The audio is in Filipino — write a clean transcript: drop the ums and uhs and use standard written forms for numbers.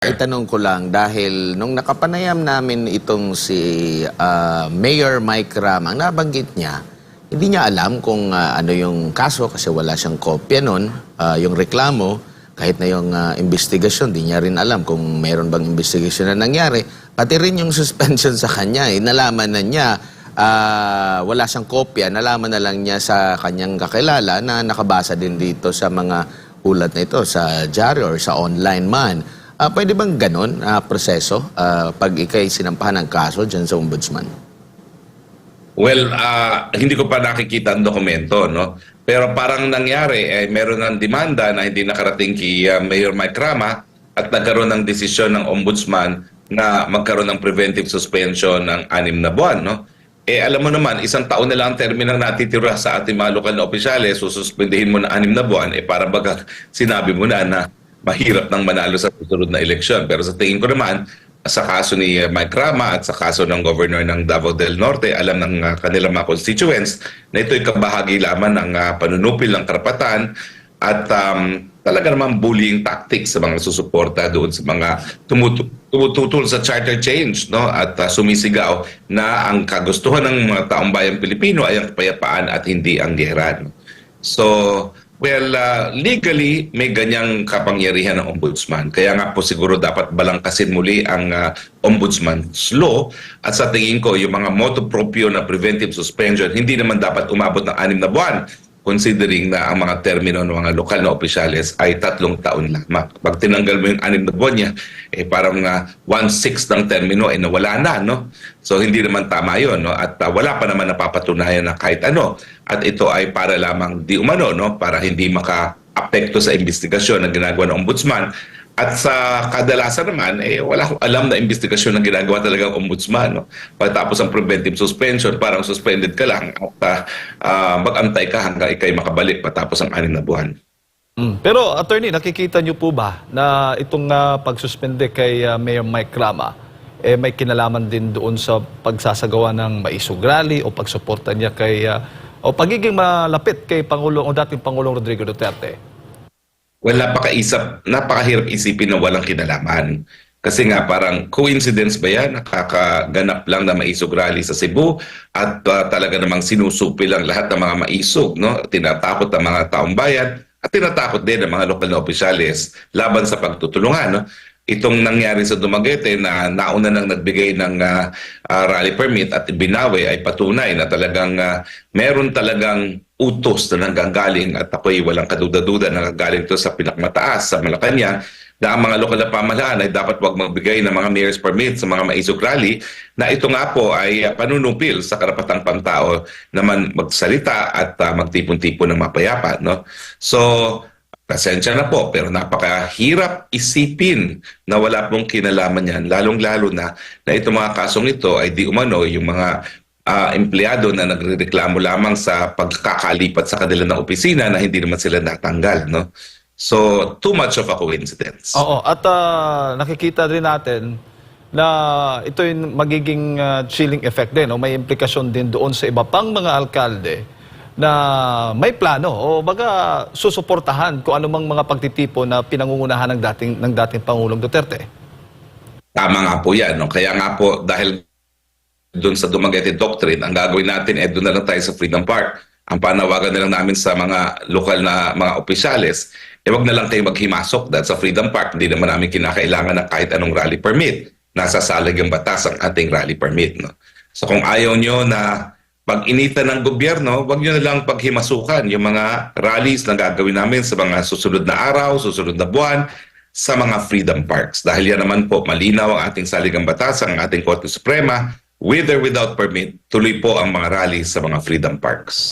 Itanong ko lang dahil nung nakapanayam namin itong si Mayor Mike Ram, ang nabanggit niya, hindi niya alam kung ano yung kaso kasi wala siyang kopya nun, yung reklamo, kahit na yung investigasyon, di niya rin alam kung meron bang investigasyon na nangyari. Pati rin yung suspension sa kanya, nalaman na niya, wala siyang kopya, nalaman na lang niya sa kanyang kakilala na nakabasa din dito sa mga ulat na ito, sa diaryo or sa online man. Pwede bang ganun proseso pag ikay sinampahan ng kaso dyan sa ombudsman? Well, hindi ko pa nakikita ang dokumento, no? Pero parang nangyari, meron ng demanda na hindi nakarating kay Mayor Mike Rama at nagkaroon ng desisyon ng ombudsman na magkaroon ng preventive suspension ng 6 na buwan, no? Alam mo naman, 1 taon na lang ang terminang natitira sa ating mga lokal na opisyales, sususpendihin mo na 6 na buwan, para baga sinabi mo na mahirap nang manalo sa susunod na eleksyon. Pero sa tingin ko naman, sa kaso ni Mike Rama at sa kaso ng governor ng Davao del Norte, alam ng kanilang mga constituents na ito'y kabahagi lamang ng panunupil ng karapatan at talaga naman bullying tactics sa mga susuporta doon sa mga tumututol sa charter change, no? At sumisigaw na ang kagustuhan ng mga taong bayang Pilipino ay ang kapayapaan at hindi ang giyera. So, well, legally, may ganyang kapangyarihan ng ombudsman. Kaya nga po siguro dapat balangkasin muli ang ombudsman's law. At sa tingin ko, yung mga motu proprio na preventive suspension, hindi naman dapat umabot ng 6 na buwan, considering na ang mga termino ng mga lokal na opisyales ay 3 taon lamang. Pag tinanggal mo yung 6 na buwan niya, parang 1/6 ng termino ay nawala na, no? So hindi naman tama yun, no? At wala pa naman napapatunayan na kahit ano. At ito ay para lamang di umano, no? Para hindi maka-apekto sa investigasyon na ginagawa ng ombudsman. At sa kadalasan naman, wala akong alam na investigasyon na ginagawa talaga ng ombudsman, no? Pagkatapos ang preventive suspension, parang suspended ka lang at mag-antay ka hanggang ikay makabalik patapos ang 6 na buwan. Pero attorney, nakikita niyo po ba na itong pagsuspende kay Mayor Mike Rama may kinalaman din doon sa pagsasagawa ng maisog rally o pagsuporta niya kay o pagiging malapit kay Pangulong o dating Pangulong Rodrigo Duterte? Well, napakahirap isipin na walang kinalaman. Kasi nga parang coincidence ba yan? Nakakaganap lang na maisog rally sa Cebu at talaga namang sinusupi lang lahat ng mga maisog, no? Tinatakot ang mga taong bayan at tinatakot din ang mga lokal na opisyales laban sa pagtutulungan, no? Itong nangyari sa Dumaguete na nauna nang nagbigay ng rally permit at binawi ay patunay na talagang meron talagang utos na nanggagaling at ako'y walang kaduda-duda na nanggagaling ito sa pinakmataas sa Malacanang na ang mga lokal na pamahalaan ay dapat wag magbigay ng mga mayor's permit sa mga maisog rally na ito nga po ay panunupil sa karapatang pantao naman magsalita at magtipon-tipon ng mapayapa, no? So, pasensya na po, pero napakahirap isipin na wala pong kinalaman yan, lalong-lalo na itong mga kasong ito ay di umano yung mga empleyado na nagrereklamo lamang sa pagkakalipat sa kanila ng opisina na hindi naman sila natanggal, no? So, too much of a coincidence. Oo, at nakikita rin natin na ito yung magiging chilling effect din, o may implikasyon din doon sa iba pang mga alkalde na may plano o baga susuportahan kung anumang mga pagtitipo na pinangungunahan ng dating Pangulong Duterte. Tama nga po yan, no? Kaya nga po, dahil doon sa Dumaguete Doctrine, ang gagawin natin doon na lang tayo sa Freedom Park. Ang panawagan na lang namin sa mga lokal na mga opisyales, wag na lang kayo maghimasok dahil sa Freedom Park, hindi naman namin kinakailangan ng kahit anong rally permit. Nasa salag ang batas ang ating rally permit, no? So kung ayaw nyo na pag-initan ng gobyerno, wag nyo na lang paghimasukan yung mga rallies na gagawin namin sa mga susunod na araw, susunod na buwan, sa mga Freedom Parks. Dahil yan naman po, malinaw ang ating saligang batas, ang ating Korte Suprema, with or without permit, tuloy po ang mga rallies sa mga Freedom Parks.